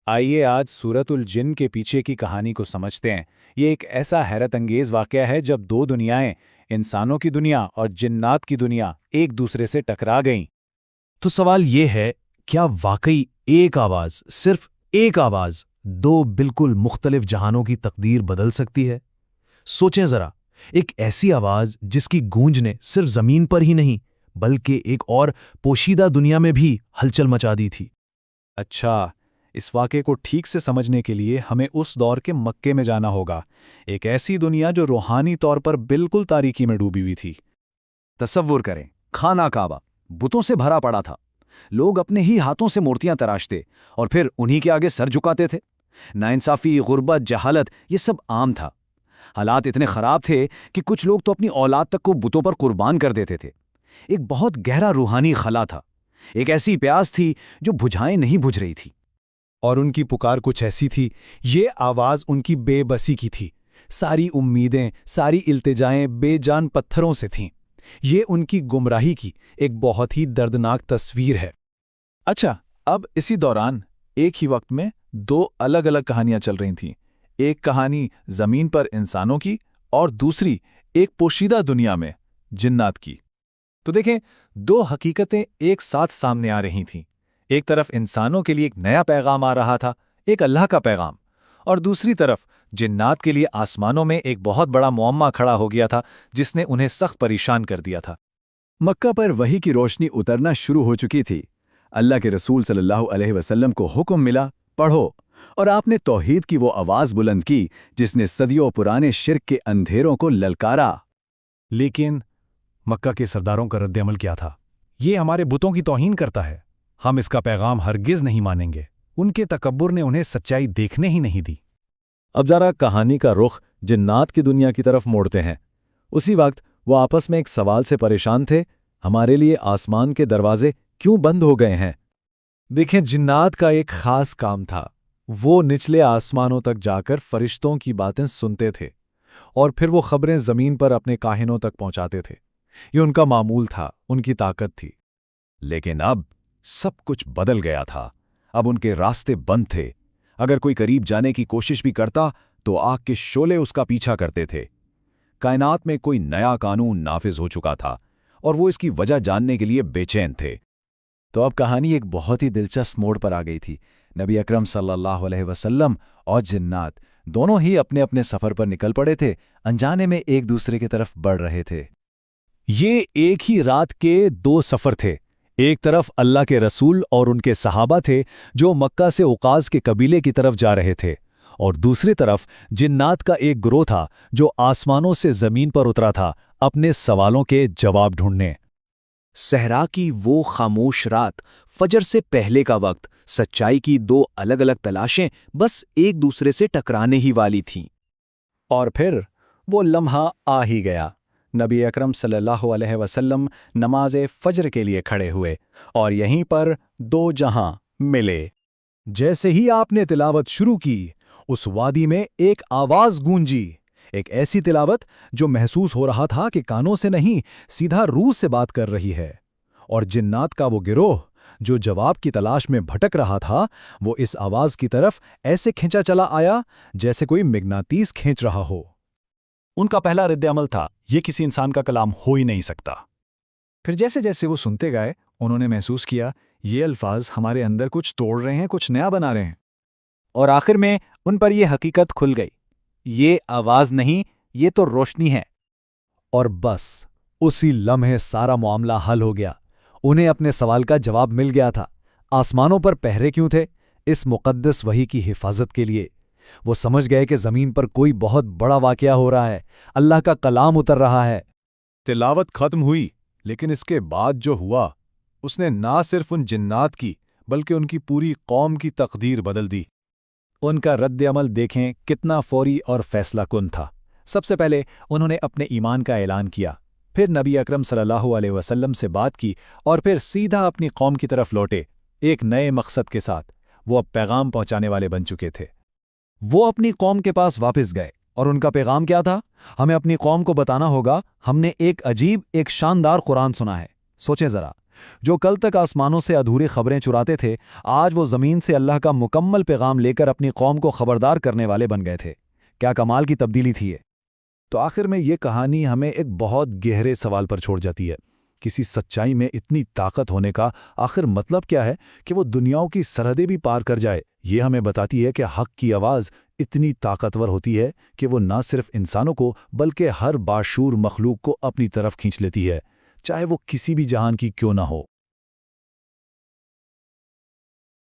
آئیے آج سورۃ الجن کے پیچھے کی کہانی کو سمجھتے ہیں۔ یہ ایک ایسا حیرت انگیز واقعہ ہے جب دو دنیائیں، انسانوں کی دنیا اور جنات کی دنیا، ایک دوسرے سے ٹکرا گئیں۔ تو سوال یہ ہے، کیا واقعی ایک آواز، صرف ایک آواز، دو بالکل مختلف جہانوں کی تقدیر بدل سکتی ہے؟ سوچیں ذرا، ایک ایسی آواز جس کی گونج نے صرف زمین پر ہی نہیں بلکہ ایک اور پوشیدہ دنیا میں بھی ہلچل مچا دی تھی۔ اچھا، اس واقعے کو ٹھیک سے سمجھنے کے لیے ہمیں اس دور کے مکے میں جانا ہوگا، ایک ایسی دنیا جو روحانی طور پر بالکل تاریکی میں ڈوبی ہوئی تھی۔ تصور کریں، خانہ کعبہ بتوں سے بھرا پڑا تھا، لوگ اپنے ہی ہاتھوں سے مورتیاں تراشتے اور پھر انہی کے آگے سر جھکاتے تھے۔ ناانصافی، غربت، جہالت، یہ سب عام تھا۔ حالات اتنے خراب تھے کہ کچھ لوگ تو اپنی اولاد تک کو بتوں پر قربان کر دیتے تھے۔ ایک بہت گہرا روحانی خلا تھا، ایک ایسی پیاس تھی جو بجھائیں نہیں بجھ رہی تھی۔ اور ان کی پکار کچھ ایسی تھی، یہ آواز ان کی بے بسی کی تھی۔ ساری امیدیں، ساری التجائیں بے جان پتھروں سے تھیں۔ یہ ان کی گمراہی کی ایک بہت ہی دردناک تصویر ہے۔ اچھا، اب اسی دوران ایک ہی وقت میں دو الگ الگ کہانیاں چل رہی تھیں۔ ایک کہانی زمین پر انسانوں کی اور دوسری ایک پوشیدہ دنیا میں جنات کی۔ تو دیکھیں، دو حقیقتیں ایک ساتھ سامنے آ رہی تھیں۔ ایک طرف انسانوں کے لیے ایک نیا پیغام آ رہا تھا، ایک اللہ کا پیغام، اور دوسری طرف جنات کے لیے آسمانوں میں ایک بہت بڑا معمہ کھڑا ہو گیا تھا جس نے انہیں سخت پریشان کر دیا تھا۔ مکہ پر وحی کی روشنی اترنا شروع ہو چکی تھی۔ اللہ کے رسول صلی اللہ علیہ وسلم کو حکم ملا، پڑھو، اور آپ نے توحید کی وہ آواز بلند کی جس نے صدیوں پرانے شرک کے اندھیروں کو للکارا۔ لیکن مکہ کے سرداروں کا رد عمل کیا تھا؟ یہ ہمارے بتوں کی توہین کرتا ہے، ہم اس کا پیغام ہرگز نہیں مانیں گے۔ ان کے تکبر نے انہیں سچائی دیکھنے ہی نہیں دی۔ اب ذرا کہانی کا رخ جنات کی دنیا کی طرف موڑتے ہیں۔ اسی وقت وہ آپس میں ایک سوال سے پریشان تھے، ہمارے لیے آسمان کے دروازے کیوں بند ہو گئے ہیں؟ دیکھیں، جنات کا ایک خاص کام تھا، وہ نچلے آسمانوں تک جا کر فرشتوں کی باتیں سنتے تھے اور پھر وہ خبریں زمین پر اپنے کاہنوں تک پہنچاتے تھے۔ یہ ان کا معمول تھا، ان کی طاقت تھی۔ لیکن اب سب کچھ بدل گیا تھا۔ اب ان کے راستے بند تھے۔ اگر کوئی قریب جانے کی کوشش بھی کرتا تو آگ کے شعلے اس کا پیچھا کرتے تھے۔ کائنات میں کوئی نیا قانون نافذ ہو چکا تھا اور وہ اس کی وجہ جاننے کے لیے بے چین تھے۔ تو اب کہانی ایک بہت ہی دلچسپ موڑ پر آ گئی تھی۔ نبی اکرم صلی اللہ علیہ وسلم اور جنات دونوں ہی اپنے اپنے سفر پر نکل پڑے تھے، انجانے میں ایک دوسرے کی طرف بڑھ رہے تھے۔ یہ ایک ہی رات کے دو سفر تھے۔ ایک طرف اللہ کے رسول اور ان کے صحابہ تھے جو مکہ سے اوقاز کے قبیلے کی طرف جا رہے تھے، اور دوسری طرف جنات کا ایک گروہ تھا جو آسمانوں سے زمین پر اترا تھا اپنے سوالوں کے جواب ڈھونڈنے۔ صحرا کی وہ خاموش رات، فجر سے پہلے کا وقت، سچائی کی دو الگ الگ تلاشیں بس ایک دوسرے سے ٹکرانے ہی والی تھیں۔ اور پھر وہ لمحہ آ ہی گیا۔ نبی اکرم صلی اللہ علیہ وسلم نماز فجر کے لیے کھڑے ہوئے اور یہیں پر دو جہاں ملے۔ جیسے ہی آپ نے تلاوت شروع کی، اس وادی میں ایک آواز گونجی، ایک ایسی تلاوت جو محسوس ہو رہا تھا کہ کانوں سے نہیں، سیدھا روح سے بات کر رہی ہے۔ اور جنات کا وہ گروہ جو جواب کی تلاش میں بھٹک رہا تھا، وہ اس آواز کی طرف ایسے کھینچا چلا آیا جیسے کوئی مغناطیس کھینچ رہا ہو۔ ان کا پہلا رد عمل تھا، یہ کسی انسان کا کلام ہو ہی نہیں سکتا۔ پھر جیسے جیسے وہ سنتے گئے، انہوں نے محسوس کیا یہ الفاظ ہمارے اندر کچھ توڑ رہے ہیں، کچھ نیا بنا رہے ہیں۔ اور آخر میں ان پر یہ حقیقت کھل گئی، یہ آواز نہیں، یہ تو روشنی ہے۔ اور بس اسی لمحے سارا معاملہ حل ہو گیا۔ انہیں اپنے سوال کا جواب مل گیا تھا۔ آسمانوں پر پہرے کیوں تھے؟ اس مقدس وحی کی حفاظت کے لیے۔ وہ سمجھ گئے کہ زمین پر کوئی بہت بڑا واقعہ ہو رہا ہے، اللہ کا کلام اتر رہا ہے۔ تلاوت ختم ہوئی، لیکن اس کے بعد جو ہوا، اس نے نہ صرف ان جنات کی بلکہ ان کی پوری قوم کی تقدیر بدل دی۔ ان کا رد عمل دیکھیں کتنا فوری اور فیصلہ کن تھا۔ سب سے پہلے انہوں نے اپنے ایمان کا اعلان کیا، پھر نبی اکرم صلی اللہ علیہ وسلم سے بات کی، اور پھر سیدھا اپنی قوم کی طرف لوٹے، ایک نئے مقصد کے ساتھ۔ وہ اب پیغام پہنچانے والے بن چکے تھے۔ وہ اپنی قوم کے پاس واپس گئے، اور ان کا پیغام کیا تھا؟ ہمیں اپنی قوم کو بتانا ہوگا، ہم نے ایک عجیب، ایک شاندار قرآن سنا ہے۔ سوچیں ذرا، جو کل تک آسمانوں سے ادھوری خبریں چراتے تھے، آج وہ زمین سے اللہ کا مکمل پیغام لے کر اپنی قوم کو خبردار کرنے والے بن گئے تھے۔ کیا کمال کی تبدیلی تھی یہ! تو آخر میں یہ کہانی ہمیں ایک بہت گہرے سوال پر چھوڑ جاتی ہے۔ کسی سچائی میں اتنی طاقت ہونے کا آخر مطلب کیا ہے کہ وہ دنیاؤں کی سرحدیں بھی پار کر جائے؟ یہ ہمیں بتاتی ہے کہ حق کی آواز اتنی طاقتور ہوتی ہے کہ وہ نہ صرف انسانوں کو بلکہ ہر باشعور مخلوق کو اپنی طرف کھینچ لیتی ہے، چاہے وہ کسی بھی جہان کی کیوں نہ ہو۔